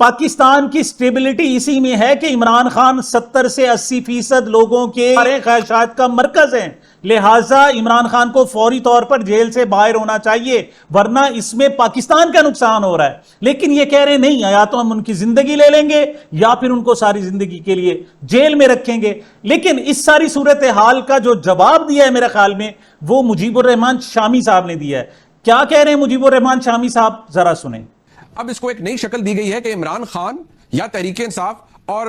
پاکستان کی سٹیبلٹی اسی میں ہے کہ عمران خان 70 سے 80% لوگوں کے خواہشات کا مرکز ہیں، لہٰذا عمران خان کو فوری طور پر جیل سے باہر ہونا چاہیے، ورنہ اس میں پاکستان کا نقصان ہو رہا ہے۔ لیکن یہ کہہ رہے نہیں، یا تو ہم ان کی زندگی لے لیں گے یا پھر ان کو ساری زندگی کے لیے جیل میں رکھیں گے۔ لیکن اس ساری صورتحال کا جو جواب دیا ہے میرے خیال میں وہ مجیب الرحمان شامی صاحب نے دیا ہے۔ کیا کہہ رہے ہیں مجیب الرحمان شامی صاحب، ذرا سنیں۔ اب اس کو ایک نئی شکل دی گئی ہے کہ عمران خان یا تحریک انصاف اور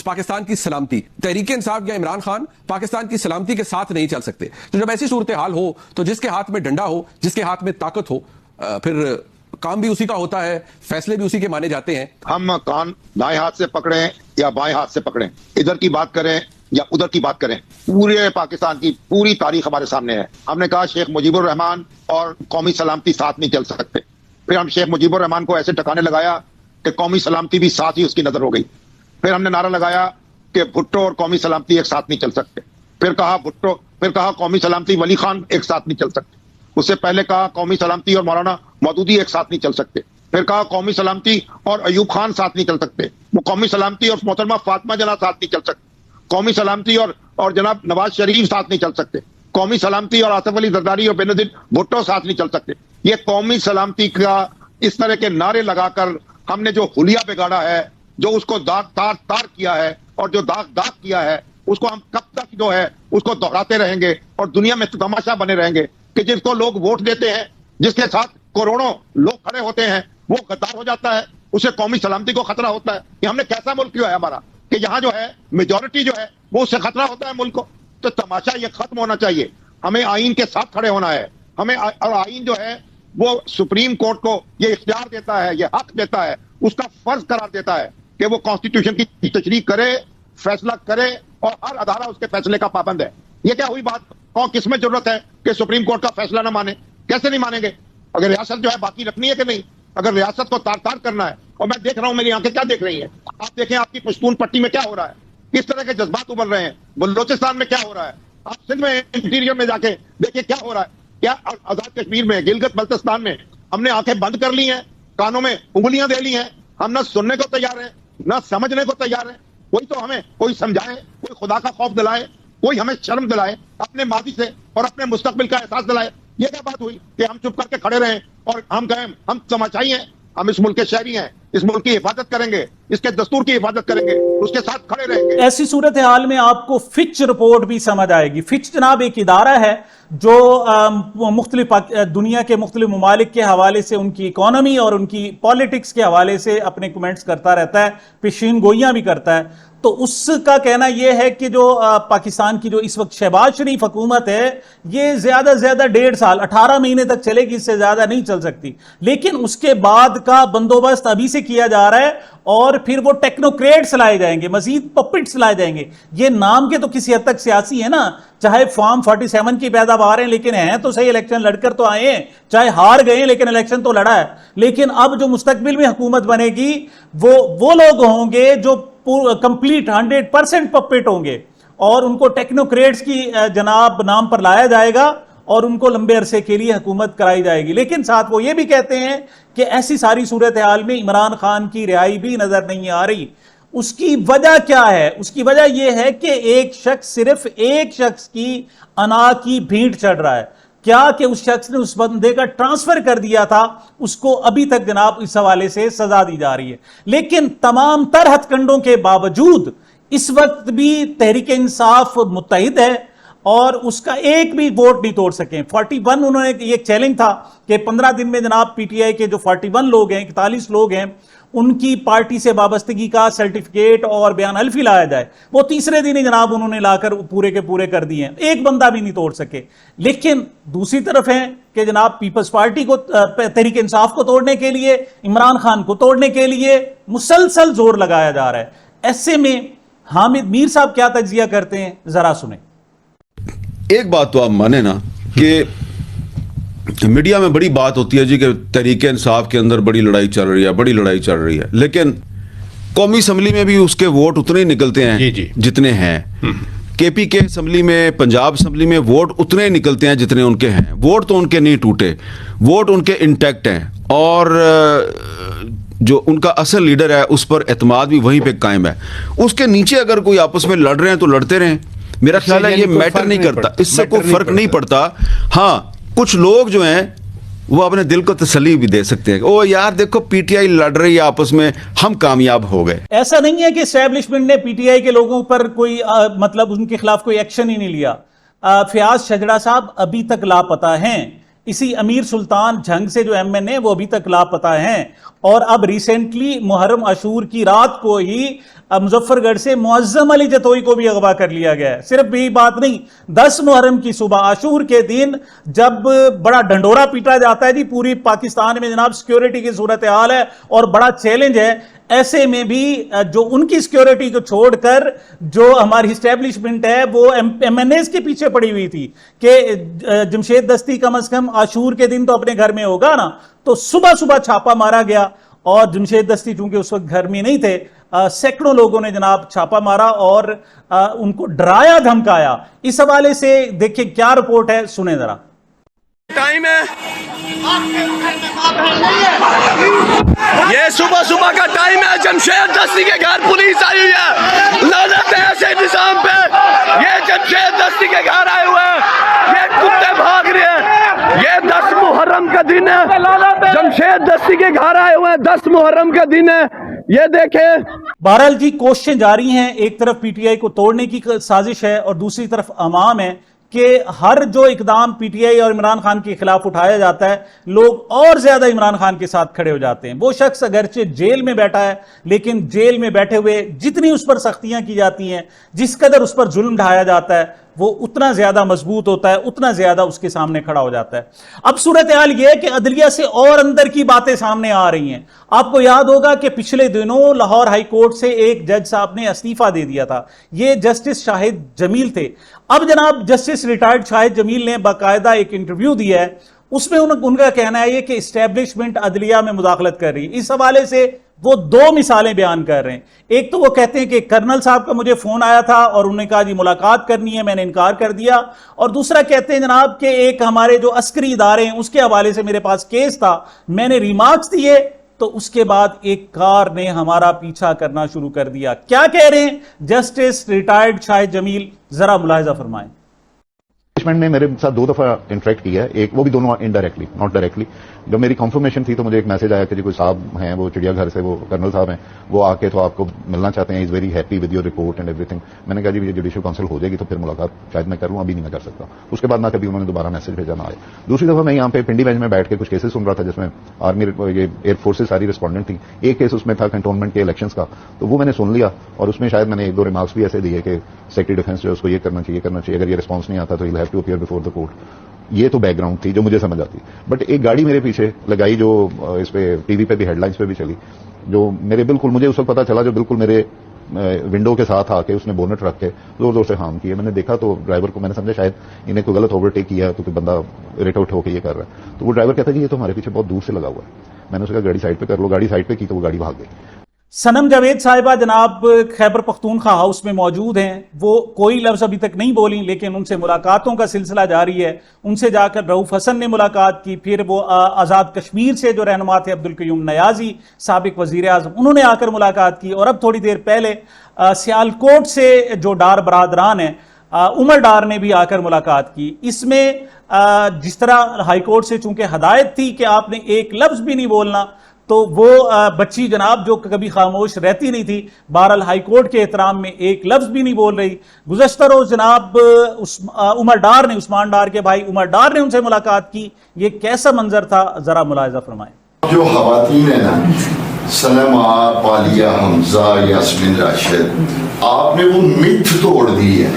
پاکستان کی سلامتی، تحریک انصاف یا عمران خان پاکستان کی سلامتی کے ساتھ نہیں چل سکتے۔ تو جب ایسی صورتحال ہو تو جس کے ہاتھ میں ڈنڈا ہو، جس کے ہاتھ میں طاقت ہو، پھر کام بھی اسی کا ہوتا ہے، فیصلے بھی اسی کے مانے جاتے ہیں۔ ہم کان دائیں ہاتھ سے پکڑیں یا بائیں ہاتھ سے پکڑیں، ادھر کی بات کریں یا ادھر کی بات کریں، پورے پاکستان کی پوری تاریخ ہمارے سامنے ہے۔ ہم نے کہا شیخ مجیب الرحمان اور قومی سلامتی ساتھ نہیں چل سکتے، پھر ہم شیخ مجیب الرحمان کو ایسے ٹکانے لگایا کہ قومی سلامتی بھی ساتھ ہی اس کی نظر ہو گئی۔ پھر ہم نے نعرہ لگایا کہ بھٹو اور قومی سلامتی ایک ساتھ نہیں چل سکتے، پھر کہا قومی سلامتی ولی خان ایک ساتھ نہیں چل سکتے، اس سے پہلے کہا قومی سلامتی اور مولانا مودودی ایک ساتھ نہیں چل سکتے، پھر کہا قومی سلامتی اور ایوب خان ساتھ نہیں چل سکتے، وہ قومی سلامتی اور محترمہ فاطمہ جناح ساتھ نہیں چل سکتے، قومی سلامتی اور جناب نواز شریف ساتھ نہیں چل سکتے، قومی سلامتی اور آصف علی زرداری اور بینظیر بھٹو ساتھ نہیں چل سکتے۔ یہ قومی سلامتی کا اس طرح کے نعرے لگا کر ہم نے جو حلیہ بگاڑا ہے، جو اس کو داغ تار کیا ہے اور جو داغ کیا ہے، اس کو ہم کب تک جو ہے اس کو دہراتے رہیں گے اور دنیا میں تماشا بنے رہیں گے کہ جس کو لوگ ووٹ دیتے ہیں، جس کے ساتھ کروڑوں لوگ کھڑے ہوتے ہیں، وہ غدار ہو جاتا ہے، اسے قومی سلامتی کو خطرہ ہوتا ہے۔ کہ ہم نے کیسا ملک کیا ہے ہمارا کہ یہاں جو ہے میجورٹی جو ہے وہ اس سے خطرہ ہوتا ہے ملک کو۔ تو تماشا یہ ختم ہونا چاہیے، ہمیں آئین کے ساتھ کھڑے ہونا ہے، ہمیں اور آئین جو ہے وہ سپریم کورٹ کو یہ اختیار دیتا ہے، یہ حق دیتا ہے، اس کا فرض قرار دیتا ہے کہ وہ کانسٹیٹیوشن کی تشریح کرے، فیصلہ کرے اور ہر ادارہ اس کے فیصلے کا پابند ہے۔ یہ کیا ہوئی بات؟ اور کس میں ضرورت ہے کہ سپریم کورٹ کا فیصلہ نہ مانے؟ کیسے نہیں مانیں گے؟ اگر ریاست جو ہے باقی رکھنی ہے کہ نہیں، اگر ریاست کو تار کرنا ہے، اور میں دیکھ رہا ہوں میری آنکھیں کیا دیکھ رہی ہیں، آپ دیکھیں آپ کی پشتون پٹی میں کیا ہو رہا ہے، کس طرح کے جذبات ابھر رہے ہیں، بلوچستان میں کیا ہو رہا ہے، آپ سندھ میں انٹیریئر میں جا کے دیکھیں کیا ہو رہا ہے، کیا آزاد کشمیر میں، گلگت بلتستان میں ہم نے آنکھیں بند کر لی ہیں، کانوں میں انگلیاں دے لی ہیں، ہم نہ سننے کو تیار ہیں نہ سمجھنے کو تیار ہیں۔ کوئی تو ہمیں کوئی سمجھائے، کوئی خدا کا خوف دلائے، کوئی ہمیں شرم دلائے، اپنے ماضی سے اور اپنے مستقبل کا احساس دلائے۔ یہ کیا بات ہوئی کہ ہم چپ کر کے کھڑے رہیں اور ہم کہیں ہم تماشائی ہیں؟ ہم اس ملک کے شہری ہیں، اس ملک کی حفاظت کریں گے، اس کے دستور کی حفاظت کریں گے، اس کے ساتھ کھڑے رہیں گے۔ ایسی صورتحال میں آپ کو فچ رپورٹ بھی سمجھ آئے گی۔ فچ جناب ایک ادارہ ہے جو مختلف دنیا کے مختلف ممالک کے حوالے سے ان کی اکانومی اور ان کی پالیٹکس کے حوالے سے اپنے کمنٹس کرتا رہتا ہے، پیشین گوئیاں بھی کرتا ہے۔ تو اس کا کہنا یہ ہے کہ جو پاکستان کی جو اس وقت شہباز شریف حکومت ہے، یہ زیادہ سے زیادہ 1.5 سال 18 مہینے تک چلے گی، اس سے زیادہ نہیں چل سکتی۔ لیکن اس کے بعد کا بندوبست ابھی سے کیا جا رہا ہے، اور پھر وہ ٹیکنوکریٹس لائے جائیں گے، مزید پپٹس لائے جائیں گے۔ یہ نام کے تو کسی حد تک سیاسی ہے نا، چاہے فارم 47 کی پیداوار ہیں لیکن ہیں تو صحیح، الیکشن لڑ کر تو آئے ہیں، چاہے ہار گئے لیکن الیکشن تو لڑا ہے۔ لیکن اب جو مستقبل میں حکومت بنے گی وہ لوگ ہوں گے جو کمپلیٹ 100% پپٹ ہوں گے، اور ان کو ٹیکنوکریٹس کی جناب نام پر لایا جائے گا اور ان کو لمبے عرصے کے لیے حکومت کرائی جائے گی۔ لیکن ساتھ وہ یہ بھی کہتے ہیں کہ ایسی ساری صورتحال میں عمران خان کی رہائی بھی نظر نہیں آ رہی۔ اس کی وجہ کیا ہے؟ اس کی وجہ یہ ہے کہ ایک شخص، صرف ایک شخص کی انا کی بھینٹ چڑھ رہا ہے۔ کیا کہ اس شخص نے اس بندے کا ٹرانسفر کر دیا تھا، اس کو ابھی تک جناب اس حوالے سے سزا دی جا رہی ہے۔ لیکن تمام تر ہتھ کنڈوں کے باوجود اس وقت بھی تحریک انصاف متحد ہے اور اس کا ایک بھی ووٹ نہیں توڑ سکیں۔ 41 انہوں نے یہ چیلنج تھا کہ 15 دن میں جناب پی ٹی آئی کے جو 41 لوگ ہیں، 41 لوگ ہیں، ان کی پارٹی سے وابستگی کا سرٹیفکیٹ اور بیان حلفی لایا جائے۔ وہ تیسرے دن ہی جناب انہوں نے لا کر پورے کے پورے کر دیے ہیں، ایک بندہ بھی نہیں توڑ سکے۔ لیکن دوسری طرف ہے کہ جناب پیپلز پارٹی کو، تحریک انصاف کو توڑنے کے لیے، عمران خان کو توڑنے کے لیے مسلسل زور لگایا جا رہا ہے۔ ایسے میں حامد میر صاحب کیا تجزیہ کرتے ہیں، ذرا سنیں۔ ایک بات تو آپ مانیں نا کہ میڈیا میں بڑی بات ہوتی ہے جی کہ تحریک انصاف کے اندر بڑی لڑائی چل رہی ہے، بڑی لڑائی چل رہی ہے، لیکن قومی اسمبلی میں بھی اس کے ووٹ اتنے ہی نکلتے ہیں جتنے ہیں۔ کے پی کے اسمبلی میں، پنجاب اسمبلی میں ووٹ اتنے ہی نکلتے ہیں جتنے ان کے ہیں۔ ووٹ تو ان کے نہیں ٹوٹے، ووٹ ان کے انٹیکٹ ہیں، اور جو ان کا اصل لیڈر ہے اس پر اعتماد بھی وہیں پہ قائم ہے. اس کے نیچے اگر کوئی آپس میں لڑ رہے ہیں تو لڑتے رہیں, میرا خیال ہے یہ میٹر نہیں کرتا, اس سے کوئی فرق نہیں پڑتا. ہاں کچھ لوگ جو ہیں وہ اپنے دل کو تسلی بھی دے سکتے ہیں, او یار دیکھو پی ٹی آئی لڑ رہی ہے آپس میں, ہم کامیاب ہو گئے. ایسا نہیں ہے کہ اسٹیبلشمنٹ نے پی ٹی آئی کے لوگوں پر کوئی مطلب ان کے خلاف کوئی ایکشن ہی نہیں لیا. فیاض شجرا صاحب ابھی تک لاپتہ ہیں, اسی امیر سلطان جھنگ سے جو ایم این اے وہ ابھی تک لاپتہ ہیں, اور اب ریسنٹلی محرم عاشور کی رات کو ہی مظفر گڑھ سے معظم علی جتوئی کو بھی اغوا کر لیا گیا ہے. صرف یہی بات نہیں, 10 محرم کی صبح عاشور کے دن جب بڑا ڈنڈورا پیٹا جاتا ہے جی پوری پاکستان میں جناب سیکیورٹی کی صورتحال ہے اور بڑا چیلنج ہے, ایسے میں بھی جو ان کی سیکیورٹی کو چھوڑ کر جو ہماری اسٹیبلشمنٹ ہے وہ ایم این ایز کے پیچھے پڑی ہوئی تھی کہ جمشید دستی کم از کم عاشور کے دن تو اپنے گھر میں ہوگا نا, تو صبح صبح چھاپا مارا گیا, اور جمشید دستی چونکہ اس وقت گھر میں نہیں تھے, سینکڑوں لوگوں نے جناب چھاپا مارا اور ان کو ڈرایا دھمکایا. اس حوالے سے دیکھیں کیا رپورٹ ہے, سنیں ذرا. ٹائم ہے, یہ صبح صبح کا ٹائم ہے, جمشید دستی کے گھر پولیس آئی ہوئی ہے, لعنت ہے ایسے نظام پہ. یہ جمشید دستی کے گھر آئے ہوئے ہیں, یہ کتے بھاگ رہے ہیں, یہ 10 محرم کا دن ہے, جمشید دستی کے گھر آئے ہوئے ہیں, 10 محرم کا دن ہے, یہ دیکھیں. بہرحال جی کوششیں جاری ہیں, ایک طرف پی ٹی آئی کو توڑنے کی سازش ہے اور دوسری طرف عوام ہے کہ ہر جو اقدام پی ٹی آئی اور عمران خان کے خلاف اٹھایا جاتا ہے لوگ اور زیادہ عمران خان کے ساتھ کھڑے ہو جاتے ہیں. وہ شخص اگرچہ جیل میں بیٹھا ہے لیکن جیل میں بیٹھے ہوئے جتنی اس پر سختیاں کی جاتی ہیں, جس قدر اس پر ظلم ڈھایا جاتا ہے, وہ اتنا زیادہ مضبوط ہوتا ہے, اتنا زیادہ اس کے سامنے کھڑا ہو جاتا ہے. اب صورتحال یہ ہے کہ عدلیہ سے اور اندر کی باتیں سامنے آ رہی ہیں. آپ کو یاد ہوگا کہ پچھلے دنوں لاہور ہائی کورٹ سے ایک جج صاحب نے استعفیٰ دے دیا تھا, یہ جسٹس شاہد جمیل تھے. اب جناب جسٹس ریٹائرڈ شاہد جمیل نے باقاعدہ ایک انٹرویو دیا ہے, اس میں ان کا کہنا ہے یہ کہ اسٹیبلشمنٹ عدلیہ میں مداخلت کر رہی ہے. اس حوالے سے وہ 2 مثالیں بیان کر رہے ہیں. ایک تو وہ کہتے ہیں کہ کرنل صاحب کا مجھے فون آیا تھا اور انہوں نے کہا جی ملاقات کرنی ہے, میں نے انکار کر دیا. اور دوسرا کہتے ہیں جناب کہ ایک ہمارے جو عسکری ادارے ہیں اس کے حوالے سے میرے پاس کیس تھا, میں نے ریمارکس دیے تو اس کے بعد ایک کار نے ہمارا پیچھا کرنا شروع کر دیا. کیا کہہ رہے ہیں جسٹس ریٹائرڈ شاہد جمیل, ذرا ملاحظہ فرمائیں. نے میرے ساتھ 2 دفعہ انٹریکٹ کیا ہے, ایک وہ بھی دونوں انڈائریکٹلی ناٹ ڈائریکٹلی. جب میری کنفرمیشن تھی تو مجھے ایک میسج آیا کہ جی کوئی صاحب ہیں وہ چڑیا گھر سے, وہ کرنل صاحب ہیں, وہ آ کے تو آپ کو ملنا چاہتے ہیں, is very happy with your report and every thing. میں نے کہا جی یہ جوڈیشل کاؤنسل ہو جائے گی تو پھر ملاقات شاید میں کروں, ابھی نہیں میں کر سکتا. اس کے بعد نہ کبھی انہوں نے دوبارہ میسج بھیجا نہ آئے. دوسری دفعہ میں یہاں پہ پنڈی بینچ میں بیٹھ کے کچھ کیسز سن رہا تھا جس میں آرمی یہ ایئر فورسز ساری رسپونڈنٹ تھیں. ایک کیس اس میں تھا کنٹونمنٹ کے الیکشنز کا, تو وہ میں نے سن لیا اور اس میں شاید میں نے 1-2 ریمارکس بھی ایسے دیے کہ سیکرٹری ڈیفینس جو اس کو یہ کرنا چاہیے, اگر یہ رسپانس نہیں آتا تو you have to appear before the court. یہ تو بیک گراؤنڈ تھی جو مجھے سمجھ آتی. بٹ ایک گاڑی میرے پیچھے لگائی جو اس پہ ٹی وی پہ بھی ہیڈ لائنس پہ بھی چلی, جو میرے بالکل مجھے اس وقت پتا چلا, جو بالکل میرے ونڈو کے ساتھ آ کے اس نے بونٹ رکھ کے زور زور سے ہارم کیا. میں نے دیکھا تو ڈرائیور کو میں نے سمجھا شاید انہیں کوئی غلط اوورٹیک کیا تو کوئی بندہ ریٹ آؤٹ ہو کے یہ کر رہا ہے. تو وہ ڈرائیور کہتا ہے کہ یہ تو ہمارے پیچھے بہت دور سے لگا ہوا ہے. میں نے اس کا گاڑی سائڈ پہ کر لو, گاڑی سائڈ پہ کی تو وہ گاڑی بھاگ گئی. صنم جاوید صاحبہ جناب خیبر پختونخوا ہاؤس میں موجود ہیں, وہ کوئی لفظ ابھی تک نہیں بولیں لیکن ان سے ملاقاتوں کا سلسلہ جاری ہے. ان سے جا کر رؤوف حسن نے ملاقات کی, پھر وہ آزاد کشمیر سے جو رہنما تھے عبدالقیوم نیازی سابق وزیر اعظم, انہوں نے آ کر ملاقات کی. اور اب تھوڑی دیر پہلے سیالکوٹ سے جو ڈار برادران ہیں عمر ڈار نے بھی آ کر ملاقات کی. اس میں جس طرح ہائی کورٹ سے چونکہ ہدایت تھی کہ آپ نے ایک لفظ بھی نہیں بولنا, تو وہ بچی جناب جو کبھی خاموش رہتی نہیں تھی, بہرحال ہائی کورٹ کے احترام میں ایک لفظ بھی نہیں بول رہی. گزشتہ روز جناب عمر ڈار نے, عثمان ڈار کے بھائی عمر ڈار نے ان سے ملاقات کی. یہ کیسا منظر تھا, ذرا ملاحظہ فرمائیں. جو خواتین ہیں نا, سلمہ, پالیہ, حمزہ, یاسمین راشد, آپ نے وہ متھ توڑ دی ہے.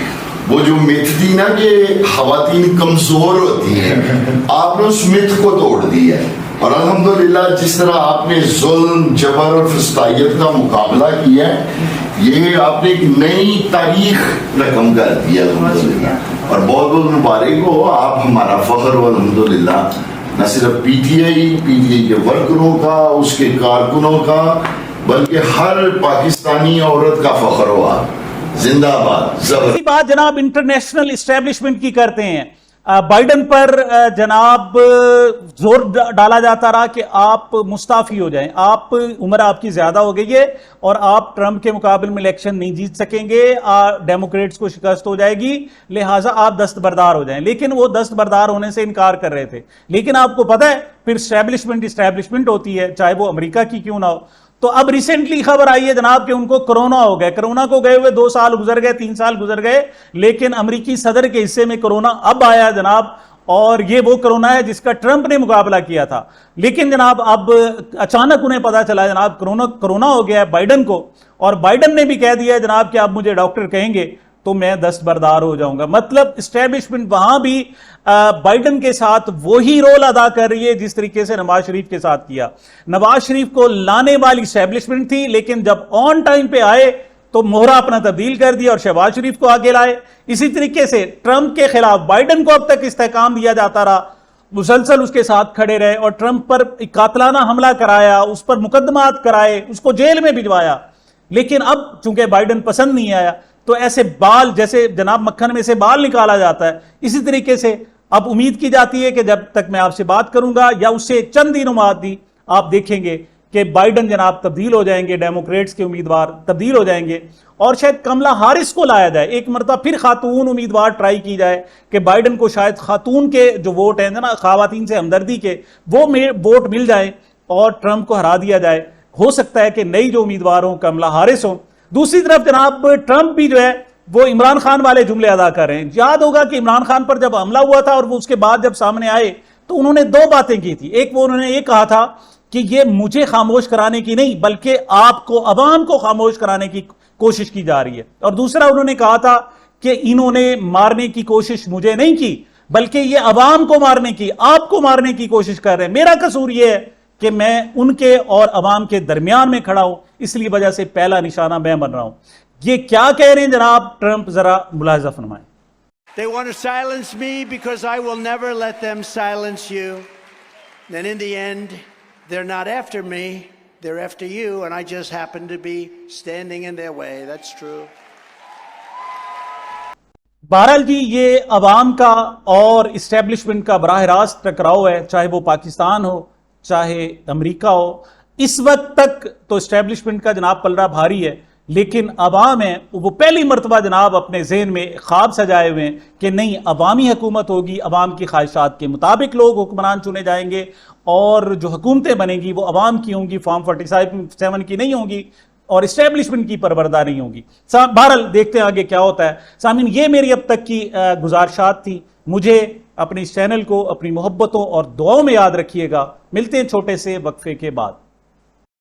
وہ جو متھ تھی نا کہ خواتین کمزور ہوتی ہیں, آپ نے اس متھ کو توڑ دی ہے. اور الحمدللہ جس طرح آپ نے ظلم, جبر اور فسطائیت کا مقابلہ کیا ہے, یہ آپ نے ایک نئی تاریخ رقم کر دیا الحمدللہ. اور بہت بہت مبارک ہو, آپ ہمارا فخر ہو الحمدللہ, نہ صرف پی ٹی آئی کے ورکروں کا, اس کے کارکنوں کا, بلکہ ہر پاکستانی عورت کا فخر ہو. آپ زندہ باد. اسی بات جناب انٹرنیشنل اسٹیبلشمنٹ کی کرتے ہیں. بائیڈن پر جناب زور ڈالا جاتا رہا کہ آپ مستعفی ہو جائیں، آپ عمر آپ کی زیادہ ہو گئی ہے اور آپ ٹرمپ کے مقابل میں الیکشن نہیں جیت سکیں گے، ڈیموکریٹس کو شکست ہو جائے گی، لہٰذا آپ دستبردار ہو جائیں. لیکن وہ دستبردار ہونے سے انکار کر رہے تھے. لیکن آپ کو پتہ ہے پھر اسٹیبلشمنٹ ہوتی ہے، چاہے وہ امریکہ کی کیوں نہ ہو. تو اب ریسنٹلی خبر آئی ہے جناب کہ ان کو کرونا ہو گیا. کرونا کو گئے ہوئے 2 سال گزر گئے، 3 سال گزر گئے، لیکن امریکی صدر کے حصے میں کرونا اب آیا جناب. اور یہ وہ کرونا ہے جس کا ٹرمپ نے مقابلہ کیا تھا. لیکن جناب اب اچانک انہیں پتا چلا جناب کرونا ہو گیا ہے بائیڈن کو، اور بائیڈن نے بھی کہہ دیا ہے جناب کہ آپ مجھے ڈاکٹر کہیں گے تو میں دستبردار ہو جاؤں گا. مطلب اسٹیبلشمنٹ وہاں بھی بائیڈن کے ساتھ وہی رول ادا کر رہی ہے جس طریقے سے نواز شریف کے ساتھ کیا. نواز شریف کو لانے والی اسٹیبلشمنٹ تھی، لیکن جب آن ٹائم پہ آئے تو مہرہ اپنا تبدیل کر دیا اور شہباز شریف کو آگے لائے. اسی طریقے سے ٹرمپ کے خلاف بائیڈن کو اب تک استحکام دیا جاتا رہا، مسلسل اس کے ساتھ کھڑے رہے اور ٹرمپ پر قاتلانہ حملہ کرایا، اس پر مقدمات کرائے، اس کو جیل میں بھجوایا. لیکن اب چونکہ بائیڈن پسند نہیں آیا تو ایسے بال جیسے جناب مکھن میں سے بال نکالا جاتا ہے، اسی طریقے سے اب امید کی جاتی ہے کہ جب تک میں آپ سے بات کروں گا یا اس سے چند دنوں بعد بھی آپ دیکھیں گے کہ بائیڈن جناب تبدیل ہو جائیں گے، ڈیموکریٹس کے امیدوار تبدیل ہو جائیں گے اور شاید کملا ہارس کو لایا جائے. ایک مرتبہ پھر خاتون امیدوار ٹرائی کی جائے کہ بائیڈن کو شاید خاتون کے جو ووٹ ہیں نا، خواتین سے ہمدردی کے، وہ ووٹ مل جائیں اور ٹرمپ کو ہرا دیا جائے. ہو سکتا ہے کہ نئی جو امیدوار ہوں کملا ہارس ہوں. دوسری طرف جناب ٹرمپ بھی جو ہے وہ عمران خان والے جملے ادا کر رہے ہیں. یاد ہوگا کہ عمران خان پر جب حملہ ہوا تھا اور وہ اس کے بعد جب سامنے آئے تو انہوں نے 2 باتیں کی تھی. ایک وہ انہوں نے یہ کہا تھا کہ یہ مجھے خاموش کرانے کی نہیں بلکہ آپ کو، عوام کو خاموش کرانے کی کوشش کی جا رہی ہے. اور دوسرا انہوں نے کہا تھا کہ انہوں نے مارنے کی کوشش مجھے نہیں کی بلکہ یہ عوام کو مارنے کی، آپ کو مارنے کی کوشش کر رہے ہیں. میرا قصور یہ ہے کہ میں ان کے اور عوام کے درمیان میں کھڑا ہوں، اس لیے وجہ سے پہلا نشانہ میں بن رہا ہوں. یہ کیا کہہ رہے ہیں جناب ٹرمپ، ذرا ملاحظہ فرمائیں. They want to silence me because I will never let them silence you. Then in the end, they're not after me, they're after you, and I just happen to be standing in their way. That's true. بہرحال جی یہ عوام کا اور establishment کا براہ راست ٹکراؤ ہے، چاہے وہ پاکستان ہو چاہے امریکہ ہو. اس وقت تک تو اسٹیبلشمنٹ کا جناب پلڑا بھاری ہے، لیکن عوام ہے وہ پہلی مرتبہ جناب اپنے ذہن میں خواب سجائے ہوئے ہیں کہ نہیں، عوامی حکومت ہوگی، عوام کی خواہشات کے مطابق لوگ حکمران چنے جائیں گے اور جو حکومتیں بنیں گی وہ عوام کی ہوں گی، فارم 47 کی نہیں ہوں گی اور اسٹیبلشمنٹ کی پروردہ نہیں ہوگی. بہرحال دیکھتے ہیں آگے کیا ہوتا ہے. سامعین یہ میری اب تک کی گزارشات تھی. مجھے اپنے اس چینل کو اپنی محبتوں اور دعاؤں میں یاد رکھیے گا. ملتے ہیں چھوٹے سے وقفے کے بعد.